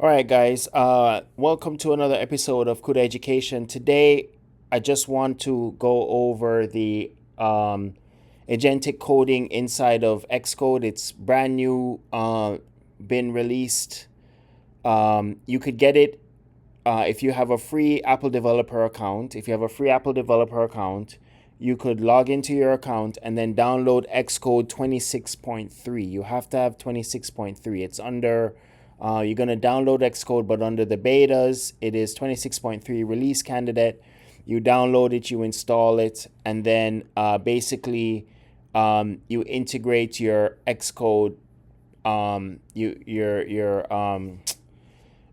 All right, guys. Welcome to another episode of Code Education. Today, I just want to go over the agentic coding inside of Xcode. It's brand new, been released. You could get it if you have a free Apple developer account. If you have a free Apple developer account, you could log into your account and then download Xcode 26.3. You have to have 26.3. It's under, you're going to download Xcode, but under the betas, it is 26.3 release candidate. You download it, you install it, and then you integrate your Xcode,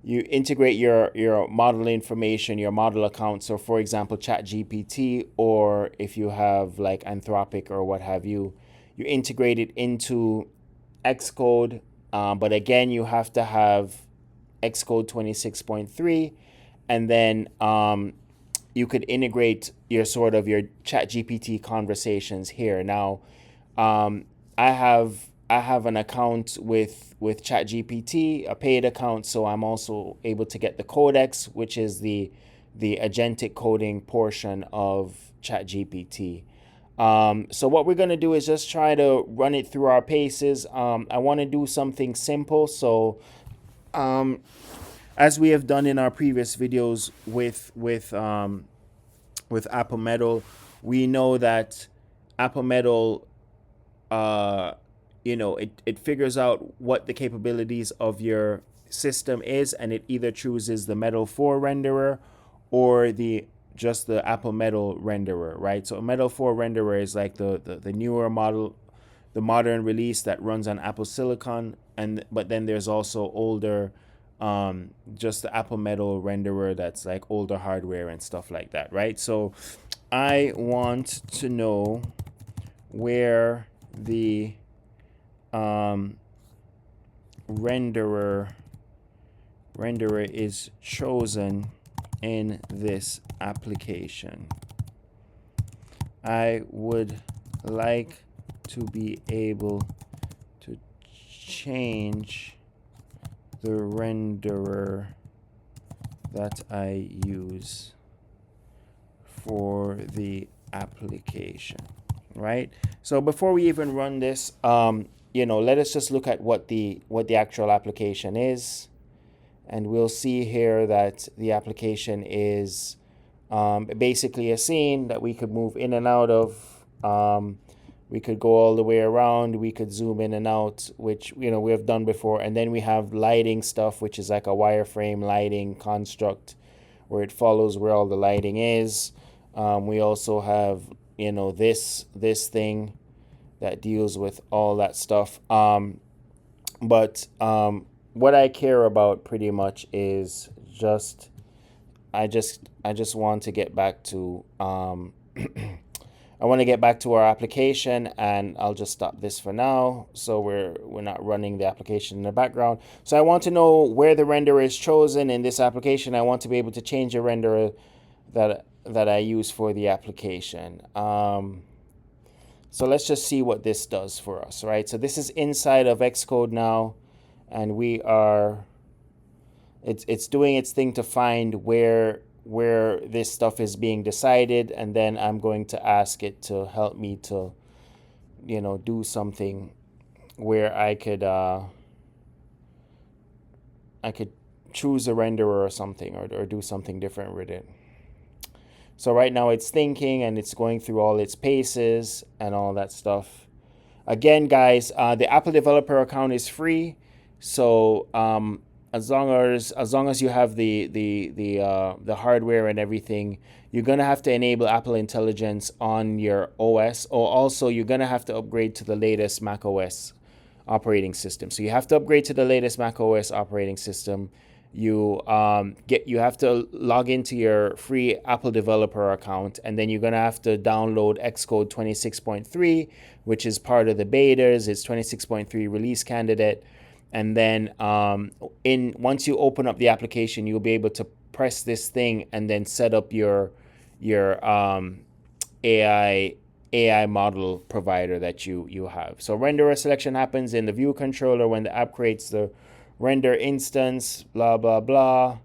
you integrate your model information, your model account. So for example, ChatGPT, or if you have like Anthropic or what have you, you integrate it into Xcode. But again, you have to have Xcode 26.3, and then you could integrate your ChatGPT conversations here. Now, I have an account with ChatGPT, a paid account, so I'm also able to get the Codex, which is the agentic coding portion of ChatGPT. So what we're going to do is just try to run it through our paces. I want to do something simple. So as we have done in our previous videos with Apple Metal, we know that Apple Metal, it figures out what the capabilities of your system is, and it either chooses the Metal 4 renderer or just the Apple Metal renderer, right? So a Metal 4 renderer is like the newer model, the modern release that runs on Apple Silicon, but then there's also older, just the Apple Metal renderer that's like older hardware and stuff like that, right? So I want to know where the renderer is chosen in this application. I would like to be able to change the renderer that I use for the application, right? So before we even run this, let us just look at what the actual application is, and we'll see here that the application is basically a scene that we could move in and out of. We could go all the way around. We could zoom in and out, which we have done before. And then we have lighting stuff, which is like a wireframe lighting construct, where it follows where all the lighting is. We also have this thing that deals with all that stuff. But what I care about pretty much is I just want to get back to I want to get back to our application, and I'll just stop this for now. So we're not running the application in the background. So I want to know where the renderer is chosen in this application. I want to be able to change the renderer that I use for the application. So let's just see what this does for us, right? So this is inside of Xcode now, and it's doing its thing to find where this stuff is being decided, and then I'm going to ask it to help me to, do something where I could choose a renderer or something, or do something different with it. So right now it's thinking, and it's going through all its paces and all that stuff. Again, guys, the Apple developer account is free. So as long as you have the hardware and everything, you're gonna have to enable Apple Intelligence on your OS. Or also you're gonna have to upgrade to the latest Mac OS operating system. So you have to upgrade to the latest Mac OS operating system. You have to log into your free Apple developer account, and then you're gonna have to download Xcode 26.3, which is part of the betas. It's 26.3 release candidate, and then once you open up the application, you'll be able to press this thing and then set up your AI model provider that you have. So renderer selection happens in the view controller when the app creates the render instance, blah, blah, blah,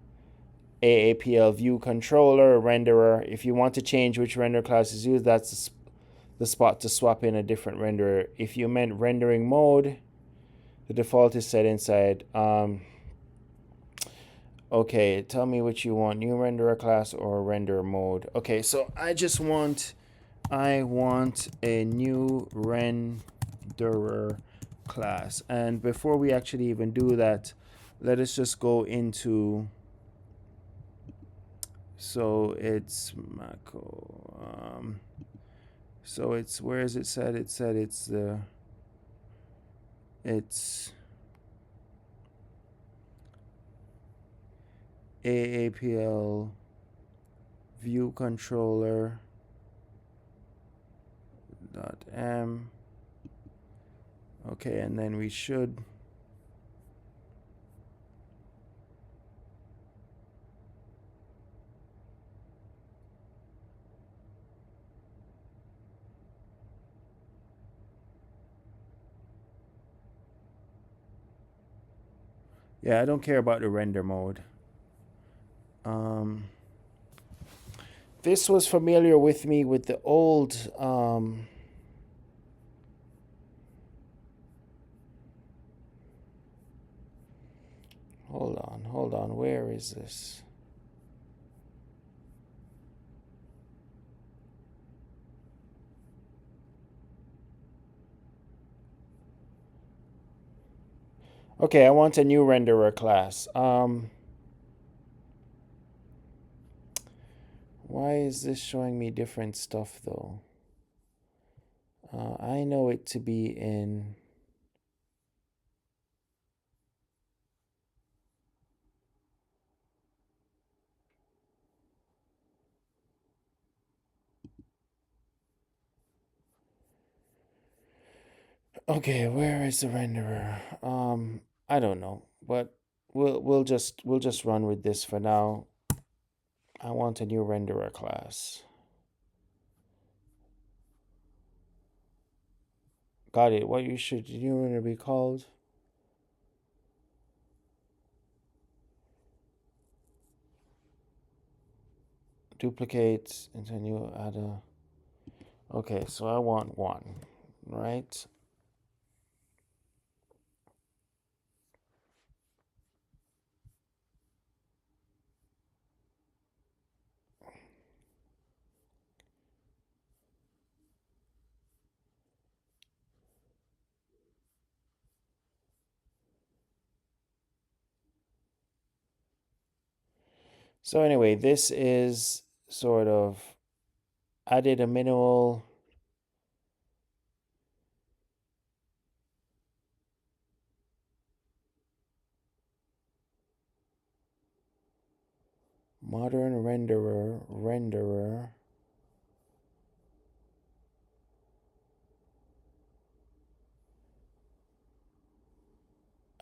AAPL view controller, renderer. If you want to change which render class is used, that's the spot to swap in a different renderer. If you meant rendering mode, the default is set inside. Okay, tell me what you want, new renderer class or render mode. Okay, so I want a new renderer class. And before we actually even do that, let us just go into, so it's Mako. So it's, where is it said? It said it's AAPL view controller .m. Okay, and then we should yeah, I don't care about the render mode. This was familiar with me with the old hold on, where is this? Okay, I want a new renderer class. Why is this showing me different stuff though? I know it to be in, okay, where is the renderer? I don't know, but we'll just run with this for now. I want a new renderer class. Got it. What should new renderer be called? Duplicate into new add a. Okay, so I want one, right? So anyway, this is sort of, I did a minimal modern renderer.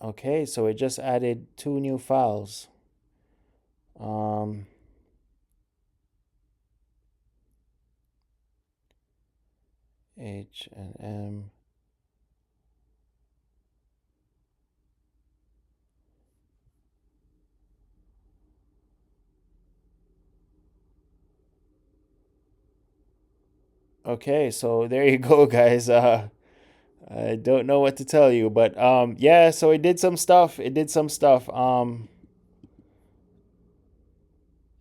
Okay, so it just added 2 new files. H and M. Okay, so there you go, guys. I don't know what to tell you, but yeah, so it did some stuff.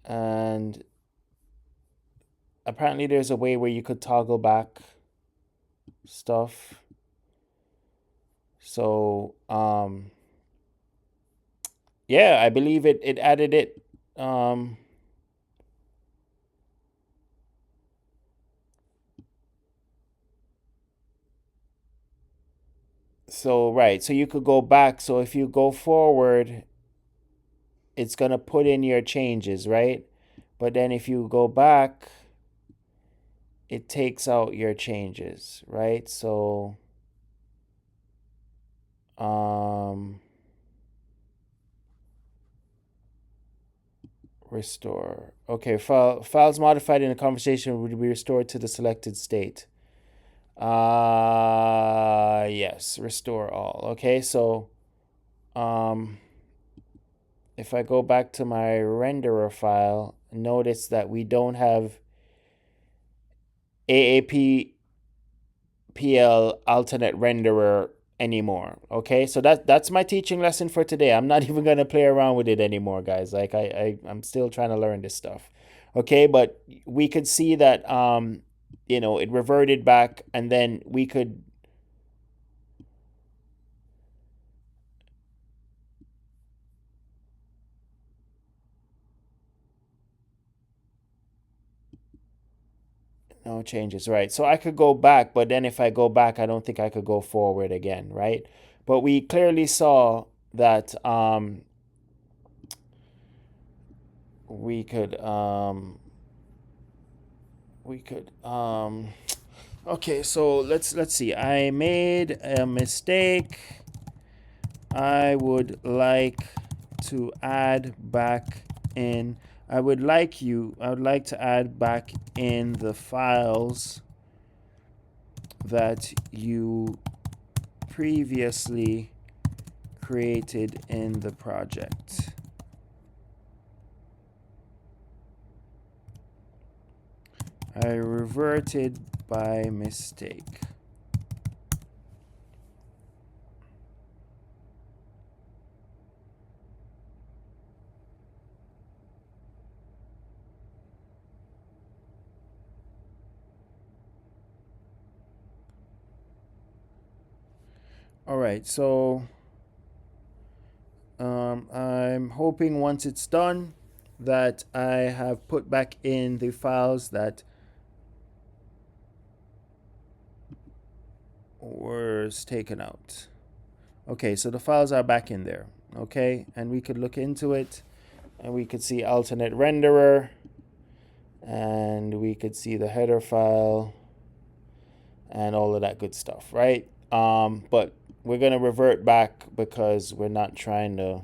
And apparently there's a way where you could toggle back stuff. So yeah, I believe it added it. So right, so you could go back. So if you go forward, it's gonna put in your changes, right? But then if you go back, it takes out your changes, right? So restore. Okay, files modified in a conversation would be restored to the selected state. Yes, restore all. Okay, so if I go back to my renderer file, notice that we don't have AAP PL alternate renderer anymore. Okay, so that's my teaching lesson for today. I'm not even gonna play around with it anymore, guys. Like I'm still trying to learn this stuff. Okay, but we could see that it reverted back, and then we could no changes, right? So I could go back, but then if I go back, I don't think I could go forward again, right? But we clearly saw that we could we could okay, so let's see. I made a mistake. I would like to add back in I would like to add back in the files that you previously created in the project. I reverted by mistake. All right, so I'm hoping once it's done that I have put back in the files that was taken out. Okay, so the files are back in there. Okay, and we could look into it, and we could see alternate renderer, and we could see the header file and all of that good stuff, right? But we're going to revert back because we're not trying to,